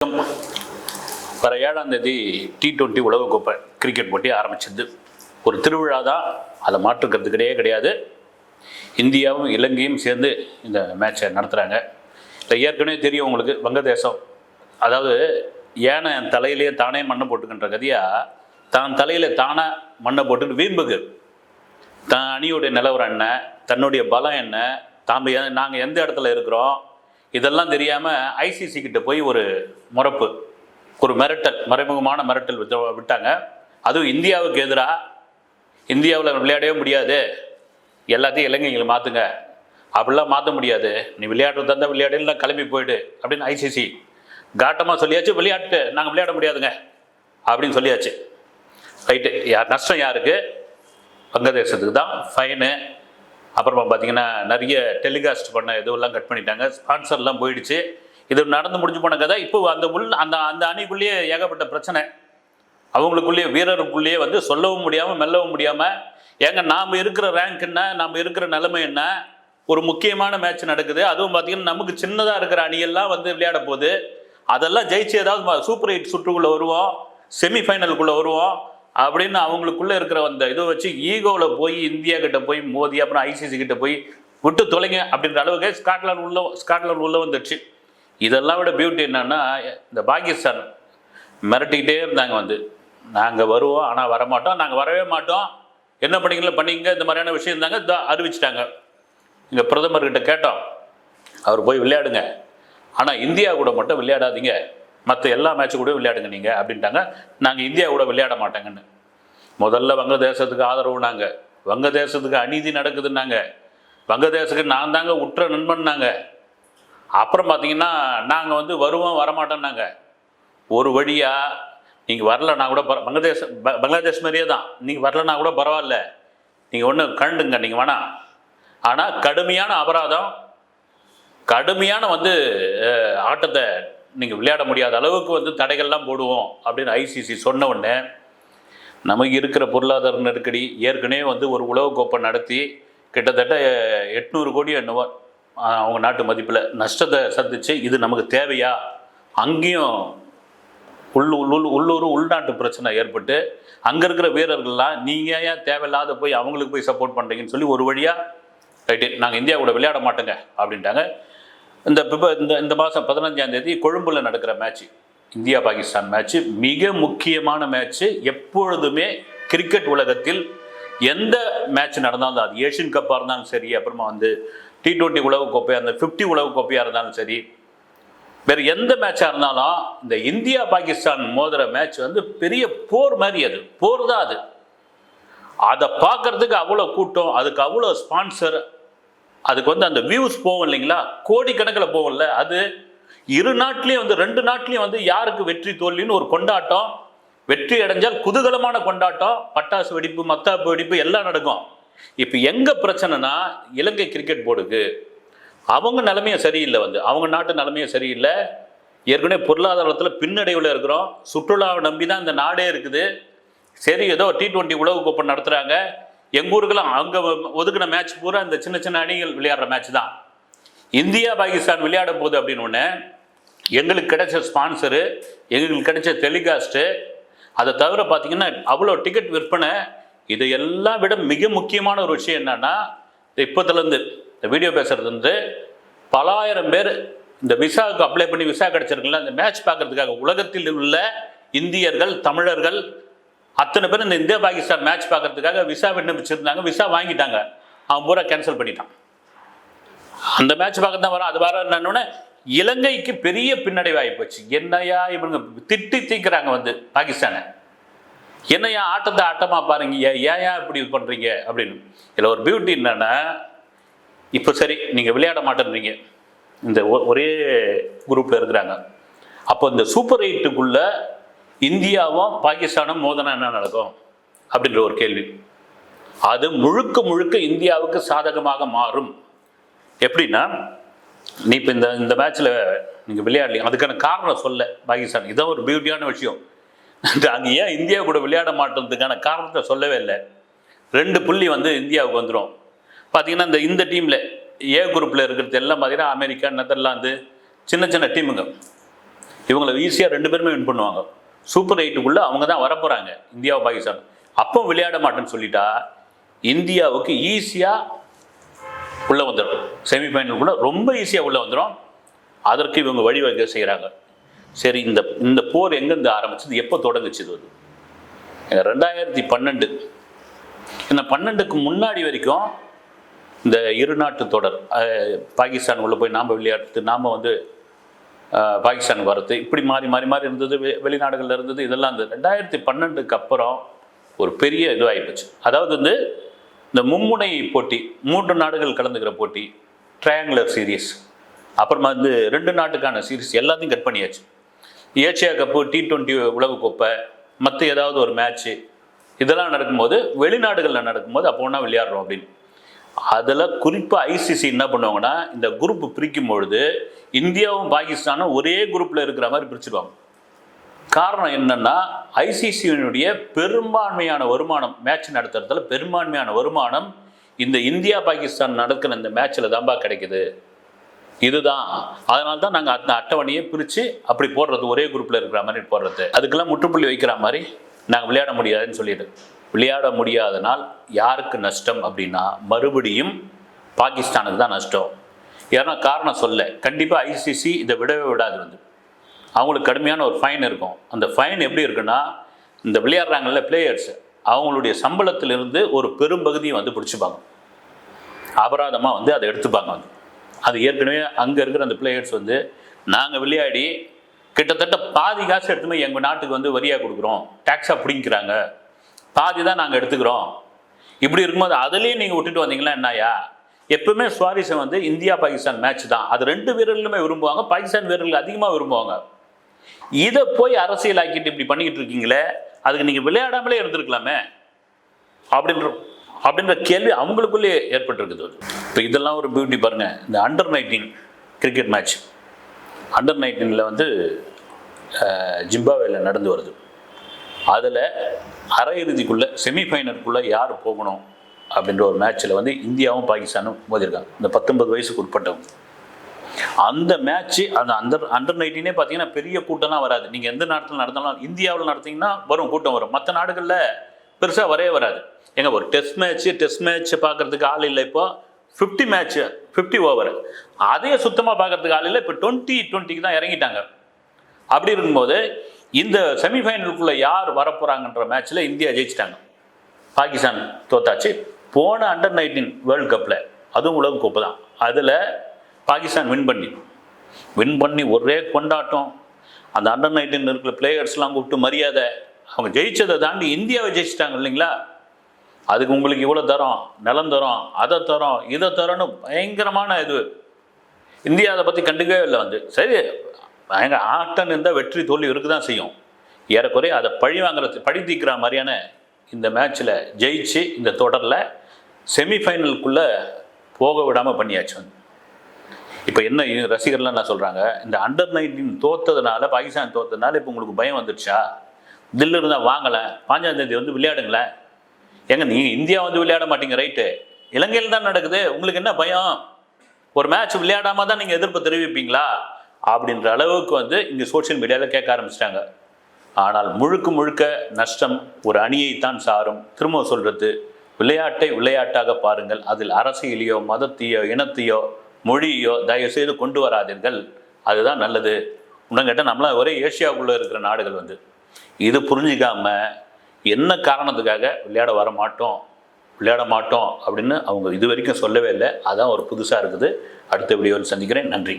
வர 7ஆம் தேதி T20 உலகக்கோப்பை கிரிக்கெட் போட்டி ஆரம்பிச்சது. ஒரு திருவிழா தான், அதை மாற்றுக்கிறது கிடையாது. இந்தியாவும் இலங்கையும் சேர்ந்து இந்த மேட்சை நடத்துகிறாங்க. இல்லை, ஏற்கனவே தெரியும் உங்களுக்கு, வங்கதேசம் அதாவது ஏனை என் தலையிலேயே தானே மண்ணை போட்டுக்கின்ற கதியாக தான் தலையில் தானே மண்ணை போட்டுட்டு வீம்புக்கு தான் அணியுடைய நிலவரம் என்ன, தன்னுடைய பலம் என்ன, நாங்கள் எந்த இடத்துல இருக்கிறோம் இதெல்லாம் தெரியாமல் ஐசிசி கிட்ட போய் ஒரு முறப்பு, ஒரு மிரட்டல், மறைமுகமான மிரட்டல் விட்டாங்க. அதுவும் இந்தியாவுக்கு எதிராக, இந்தியாவில் விளையாடவே முடியாது, எல்லாத்தையும் இலங்கைகளை மாற்றுங்க, அப்படிலாம் மாற்ற முடியாது, நீ விளையாடுறது தந்தால் விளையாடலாம், கிளம்பி போயிடு அப்படின்னு ஐசிசி காட்டமாக சொல்லியாச்சு. விளையாட்டு நாங்கள் விளையாட முடியாதுங்க அப்படின்னு சொல்லியாச்சு. ரைட்டு, நஷ்டம் யாருக்கு? வங்கதேசத்துக்கு தான் ஃபைனு. அப்புறமா பார்த்தீங்கன்னா நிறைய டெலிகாஸ்ட் பண்ண இதுவெல்லாம் கட் பண்ணிட்டாங்க, ஸ்பான்சர்லாம் போயிடுச்சு. இது நடந்து முடிஞ்சு போன கதை. இப்போ அந்த அணிக்குள்ளேயே ஏகப்பட்ட பிரச்சனை, அவங்களுக்குள்ளேயே வீரருக்குள்ளேயே வந்து சொல்லவும் முடியாமல் மெல்லவும் முடியாமல், ஏங்க நாம் இருக்கிற ரேங்க் என்ன, நாம் இருக்கிற நிலைமை என்ன, ஒரு முக்கியமான மேட்ச் நடக்குது, அதுவும் பார்த்தீங்கன்னா நமக்கு சின்னதாக இருக்கிற அணியெல்லாம் வந்து விளையாட போகுது, அதெல்லாம் ஜெயிச்சு ஏதாவது சூப்பர் 8 சுற்றுக்குள்ளே வருவோம், செமிஃபைனலுக்குள்ளே வருவோம் அப்படின்னு அவங்களுக்குள்ளே இருக்கிற அந்த இதை வச்சு ஈகோவில் போய் இந்தியா கிட்ட போய் மோதி, அப்புறம் ஐசிசி கிட்ட போய் விட்டு தொலைங்க அப்படின்ற அளவுக்கு ஸ்காட்லாந்து உள்ள வந்துடுச்சு. இதெல்லாம் விட பியூட்டி என்னன்னா, இந்த பாகிஸ்தான் மிரட்டிக்கிட்டே இருந்தாங்க, வந்து நாங்கள் வருவோம் ஆனால் வரமாட்டோம், நாங்கள் வரவே மாட்டோம், என்ன பண்ணிங்களோ பண்ணிங்க, இந்த மாதிரியான விஷயம் இருந்தாங்க. அறிவிச்சிட்டாங்க. இங்கே பிரதமர்கிட்ட கேட்டோம், அவர் போய் விளையாடுங்க, ஆனால் இந்தியா கூட மட்டும் விளையாடாதீங்க, மற்ற எல்லா மேட்சு கூட விளையாடுங்க நீங்கள் அப்படின்ட்டாங்க. நாங்கள் இந்தியா கூட விளையாட மாட்டேங்கன்னு முதல்ல வங்கதேசத்துக்கு ஆதரவு. நாங்கள் வங்கதேசத்துக்கு அநீதி நடக்குதுன்னாங்க, வங்கதேசத்துக்கு நான் தாங்க உற்ற நண்பன்னாங்க. அப்புறம் பார்த்தீங்கன்னா நாங்கள் வந்து வருவோம் வரமாட்டோம்னாங்க. ஒரு வழியாக நீங்கள் வரலன்னா கூட பங்களாதேஷ் மாதிரியே தான், நீங்கள் வரலன்னா கூட பரவாயில்ல, நீங்கள் ஒன்று கண்டுங்க, நீங்கள் வேணாம், ஆனால் கடுமையான அபராதம், கடுமையான வந்து ஆட்டத்தை நீங்கள் விளையாட முடியாத அளவுக்கு வந்து தடைகள்லாம் போடுவோம் அப்படின்னு ஐசிசி சொன்ன உடனே, நமக்கு இருக்கிற பொருளாதார நெருக்கடி, ஏற்கனவே வந்து ஒரு உலகக்கோப்பை நடத்தி கிட்டத்தட்ட 800 கோடி என்னவோ அவங்க நாட்டு மதிப்பில் நஷ்டத்தை சந்திச்சு, இது நமக்கு தேவையா, அங்கேயும் உள்நாட்டு பிரச்சனை ஏற்பட்டு அங்கே இருக்கிற வீரர்கள்லாம் நீங்கள் ஏன் தேவையில்லாத போய் அவங்களுக்கு போய் சப்போர்ட் பண்ணுறீங்கன்னு சொல்லி ஒரு வழியாக ரைட்டு நாங்கள் இந்தியா கூட விளையாட மாட்டோங்க அப்படின்ட்டாங்க. இந்த மாதம் 15ஆம் தேதி கொழும்புல நடக்கிற மேட்ச்சு, இந்தியா பாகிஸ்தான் மேட்ச்சு மிக முக்கியமான மேட்ச்சு. எப்பொழுதுமே கிரிக்கெட் உலகத்தில் எந்த மேட்ச் நடந்தாலும், அது ஏஷியன் கப்பாக இருந்தாலும் சரி, அப்புறமா வந்து T20 உலகக்கோப்பையாக இருந்தாலும், 50 உலகக்கோப்பையாக இருந்தாலும் சரி, வேறு எந்த மேட்சாக இருந்தாலும் இந்த இந்தியா பாகிஸ்தான் மோதிர மேட்ச் வந்து பெரிய போர் மாதிரி, அது போர் தான். அதை பார்க்கறதுக்கு அவ்வளோ கூட்டம், அதுக்கு அவ்வளோ ஸ்பான்சர், அதுக்கு வந்து அந்த வியூஸ் போகும் இல்லைங்களா, கோடிக்கணக்கில் போகும்ல. அது இரு நாட்டிலையும் வந்து 2 நாட்டிலையும் வந்து யாருக்கு வெற்றி தோல்வின்னு ஒரு கொண்டாட்டம், வெற்றி அடைஞ்சால் குதூகலமான கொண்டாட்டம், பட்டாசு வெடிப்பு, மத்தாப்பு வெடிப்பு எல்லாம் நடக்கும். இப்போ எங்கே பிரச்சனைனா, இலங்கை கிரிக்கெட் போர்டுக்கு அவங்க நிலைமையும் சரியில்லை, வந்து அவங்க நாட்டு நிலைமையும் சரியில்லை. ஏற்கனவே பொருளாதாரத்தில் பின்னடைவில் இருக்கிறோம், சுற்றுலாவை நம்பி தான் இந்த நாடே இருக்குது. சரி, ஏதோ T20 உலகக்கோப்பை நடத்துகிறாங்க, எங்கள் ஊருக்கெல்லாம் அங்கே ஒதுக்கின மேட்ச் பூரா இந்த சின்ன சின்ன அணிகள் விளையாடுற மேட்ச் தான். இந்தியா பாகிஸ்தான் விளையாட போகுது அப்படின்னு ஒன்று, எங்களுக்கு கிடைச்ச ஸ்பான்சரு, எங்களுக்கு கிடைச்ச டெலிகாஸ்ட்டு, அதை தவிர பார்த்திங்கன்னா அவ்வளோ டிக்கெட் விற்பனை, இதையெல்லாம் விட மிக முக்கியமான ஒரு விஷயம் என்னென்னா, இப்போத்துலேருந்து இந்த வீடியோ பேசுகிறதுலேருந்து பல ஆயிரம் பேர் இந்த விசாவுக்கு அப்ளை பண்ணி விசா கிடச்சிருக்குல்ல, இந்த மேட்ச் பார்க்குறதுக்காக உலகத்தில் உள்ள இந்தியர்கள், தமிழர்கள் அத்தனை பேர் இந்த இந்தியா பாகிஸ்தான் மேட்ச் பார்க்கறதுக்காக விசா விண்ணப்பிச்சிருந்தாங்க. விசா வாங்கிட்டாங்க, அவன் பூரா கேன்சல் பண்ணிட்டான். அந்த மேட்ச் பார்க்க தான் வரும். அது வர என்னன்னொன்னே இலங்கைக்கு பெரிய பின்னடைவாகி போச்சு. என்னையா இவங்க திட்டி தீக்கிறாங்க வந்து பாகிஸ்தானை, என்னையா ஆட்டத்தை ஆட்டமாக பாருங்க, ஏன் இப்படி இது பண்ணுறீங்க அப்படின்னு. இதில் ஒரு பியூட்டி என்னன்னா, இப்போ சரி நீங்கள் விளையாட மாட்டேன்றீங்க, இந்த ஒரே குரூப்பில் இருக்கிறாங்க, அப்போ இந்த சூப்பர் 8க்குள்ளே இந்தியாவும் பாகிஸ்தானும் மோதனா என்ன நடக்கும் அப்படின்ற ஒரு கேள்வி. அது முழுக்க இந்தியாவுக்கு சாதகமாக மாறும். எப்படின்னா, நீ இப்போ இந்த மேட்ச்சில் நீங்கள் விளையாடலீங்க, அதுக்கான காரணம் சொல்ல பாகிஸ்தான். இதான் ஒரு பியூட்டியான விஷயம். அங்கே ஏன் இந்தியா கூட விளையாட மாட்டோன்றதுக்கான காரணத்தை சொல்லவே இல்லை. 2 புள்ளி வந்து இந்தியாவுக்கு வந்துடும். பார்த்தீங்கன்னா இந்த டீமில் ஏ குரூப்பில் இருக்கிறது எல்லாம் பார்த்தீங்கன்னா அமெரிக்கா, நெதர்லாந்து, சின்ன சின்ன டீமுங்க. இவங்களை ஈஸியாக 2 பேருமே வின் பண்ணுவாங்க. சூப்பர் 8க்குள்ளே அவங்க தான் வரப்போகிறாங்க, இந்தியாவை பாகிஸ்தான். அப்போ விளையாட மாட்டேன்னு சொல்லிட்டா இந்தியாவுக்கு ஈஸியாக உள்ளே வந்துடும், செமிஃபைனலுக்குள்ளே ரொம்ப ஈஸியாக உள்ளே வந்துடும். அதற்கு இவங்க வழிவகை செய்கிறாங்க. சரி, இந்த போர் எங்கேருந்து ஆரம்பிச்சது, எப்போ தொடங்குச்சு? இது 2012. இந்த 12க்கு முன்னாடி வரைக்கும் இந்த இரு நாட்டு தொடர், பாகிஸ்தான் உள்ள போய் நாம் விளையாடுறது, நாம் வந்து பாகிஸ்தானுக்கு வர்றது, இப்படி மாறி மாறி மாறி இருந்தது. வெளிநாடுகளில் இருந்தது. இதெல்லாம் இந்த 2012க்கு அப்புறம் ஒரு பெரிய இதுவாகிப்போச்சு. அதாவது வந்து இந்த மும்முனை போட்டி, 3 நாடுகள் கலந்துக்கிற போட்டி, ட்ரையாங்குலர் சீரீஸ், அப்புறமா வந்து 2 நாட்டுக்கான சீரீஸ் எல்லாத்தையும் கட் பண்ணியாச்சு. ஏசியா கப்பு, T20 உலகக்கோப்பை, மற்ற ஏதாவது ஒரு மேட்ச்சு, இதெல்லாம் நடக்கும்போது வெளிநாடுகளில் நடக்கும்போது அப்போ ஒன்றா விளையாடுறோம் அப்படின்னு. அதில் குறிப்பாக ஐசிசி என்ன பண்ணுவாங்கன்னா, இந்த குரூப் பிரிக்கும் பொழுது இந்தியாவும் பாகிஸ்தானும் ஒரே குரூப்பில் இருக்கிற மாதிரி பிரிச்சுடுவாங்க. காரணம் என்னன்னா, ஐசிசியினுடைய பெரும்பான்மையான வருமானம், மேட்ச் நடத்துறதுல பெரும்பான்மையான வருமானம் இந்த இந்தியா பாகிஸ்தான் நடக்கிற இந்த மேட்ச்சில் தான்பா கிடைக்குது. இதுதான், அதனால தான் நாங்கள் அந்த அட்டவணையை பிரித்து அப்படி போடுறது, ஒரே குரூப்பில் இருக்கிற மாதிரி போடுறது. அதுக்கெல்லாம் முற்றுப்புள்ளி வைக்கிற மாதிரி நாங்கள் விளையாட முடியாதுன்னு சொல்லிட்டு, விளையாட முடியாதனால் யாருக்கு நஷ்டம் அப்படின்னா மறுபடியும் பாகிஸ்தானுக்கு தான் நஷ்டம். ஏன்னா காரணம் சொல்ல, கண்டிப்பாக ஐசிசி இதை விடவே விடாது. வந்து அவங்களுக்கு கடுமையான ஒரு ஃபைன் இருக்கும். அந்த ஃபைன் எப்படி இருக்குன்னா, இந்த விளையாடுறாங்கல்ல பிளேயர்ஸ், அவங்களுடைய சம்பளத்திலிருந்து ஒரு பெரும்பகுதியை வந்து பிடிச்சிப்பாங்க, அபராதமாக வந்து அதை எடுத்துப்பாங்க. வந்து அது ஏற்கனவே அங்கே இருக்கிற அந்த பிளேயர்ஸ் வந்து, நாங்கள் விளையாடி கிட்டத்தட்ட பாதி காசு எடுத்துமே எங்கள் நாட்டுக்கு வந்து வரியாக கொடுக்குறோம், டேக்ஸாக பிடிக்கிறாங்க, பாதி தான் நாங்கள் எடுத்துக்கிறோம். இப்படி இருக்கும்போது அதிலேயே நீங்கள் விட்டுட்டு வந்தீங்கன்னா என்னையா? எப்பவுமே சுவாரஸ்யம் வந்து இந்தியா பாகிஸ்தான் மேட்ச் தான். அது 2 வீரர்களுமே விரும்புவாங்க, பாகிஸ்தான் வீரர்கள் அதிகமாக விரும்புவாங்க. இதை போய் அரசியல் ஆக்கிட்டு இப்படி பண்ணிக்கிட்டு இருக்கீங்களே, அதுக்கு நீங்கள் விளையாடாமலே இருந்திருக்கலாமே அப்படின்ற கேள்வி அவங்களுக்குள்ளே ஏற்பட்டிருக்குது. இப்போ இதெல்லாம் ஒரு பியூட்டி பாருங்கள். இந்த அண்டர் 19 கிரிக்கெட் மேட்ச், அண்டர் 19 வந்து ஜிம்பாப்வேல நடந்து வருது. அதில் அரையிறுதிக்குள்ளே, செமிஃபைனலுக்குள்ளே யார் போகணும் அப்படின்ற ஒரு மேட்ச்சில் வந்து இந்தியாவும் பாகிஸ்தானும் மோதிருக்காங்க. இந்த 19 வயசுக்கு உட்பட்டவங்க. அந்த மேட்ச்சு, அந்த அண்டர் 19 பார்த்தீங்கன்னா பெரிய கூட்டம்லாம் வராது. நீங்கள் எந்த நாட்டில் நடந்தாலும், இந்தியாவில் நடத்திங்கன்னா வரும், கூட்டம் வரும். மற்ற நாடுகளில் பெருசாக வரவே வராது. எங்க ஒரு டெஸ்ட் மேட்ச் பார்க்கறதுக்கு ஆள் இல்லை. இப்போ 50 மேட்ச், 50 ஓவர், அதே சுத்தமாக பார்க்கறதுக்கு ஆள் இல்லை. இப்போ 20-20க்கு தான் இறங்கிட்டாங்க. அப்படி இருக்கும்போது இந்த செமிஃபைனலுக்குள்ளே யார் வரப்போகிறாங்கன்ற மேட்ச்சில் இந்தியா ஜெயிச்சிட்டாங்க, பாகிஸ்தான் தோத்தாச்சு. போன அண்டர் 19 வேர்ல்டு கப்பில், அதுவும் உலகக்கோப்பு தான், அதில் பாகிஸ்தான் வின் பண்ணி ஒரே கொண்டாட்டம். அந்த அண்டர் 19 இருக்கிற பிளேயர்ஸ்லாம் கூப்பிட்டு மரியாதை. அவங்க ஜெயிச்சதை தாண்டி இந்தியாவை ஜெயிச்சிட்டாங்க இல்லைங்களா? அதுக்கு உங்களுக்கு இவ்வளோ தரோம், நிலம் தரோம், அதை தரோம், இதை தரோன்னு பயங்கரமான இது. இந்தியா அதை பற்றி கண்டுக்கவே இல்லை. வந்து சரி, பயங்கர ஆட்டம் இருந்தால் வெற்றி தோல்வி இருக்கு தான் செய்யும். ஏறக்குறைய அதை பழி தீக்கிற மாதிரியான இந்த மேட்ச்சில் ஜெயிச்சு இந்த தொடரில் செமிஃபைனலுக்குள்ளே போக விடாமல் பண்ணியாச்சு. வந்து இப்போ என்ன ரசிகர்லாம் என்ன சொல்கிறாங்க, இந்த அண்டர் 19 தோத்ததுனால, பாகிஸ்தான் தோத்ததுனால இப்போ உங்களுக்கு பயம் வந்துடுச்சா? தில்லு இருந்தால் வாங்கலை, 5ஆம் தேதி வந்து விளையாடுங்களேன். ஏங்க நீங்கள் இந்தியா வந்து விளையாட மாட்டீங்க, ரைட்டு, இலங்கையில் தான் நடக்குது, உங்களுக்கு என்ன பயம்? ஒரு மேட்ச் விளையாடாமல் தான் நீங்கள் எதிர்ப்பு தெரிவிப்பீங்களா அப்படின்ற அளவுக்கு வந்து இங்கே சோஷியல் மீடியாவில் கேட்க ஆரம்பிச்சிட்டாங்க. ஆனால் முழுக்க நஷ்டம் ஒரு அணியைத்தான் சாரும். திரும்ப சொல்கிறது, விளையாட்டை விளையாட்டாக பாருங்கள். அதில் அரசியலையோ மதத்தையோ இனத்தையோ மொழியோ தயவுசெய்து கொண்டு வராதீர்கள். அதுதான் நல்லது. இன்னும் கேட்டால் நம்மளாம் ஒரே ஏசியாவுக்குள்ளே இருக்கிற நாடுகள் வந்து இது புரிஞ்சிக்காம என்ன காரணத்துக்காக விளையாட மாட்டோம் அப்படின்னு அவங்க இது வரைக்கும் சொல்லவே இல்லை. அதான் ஒரு புதுசாக இருக்குது. அடுத்த வீடியோவில் சந்திக்கிறேன். நன்றி.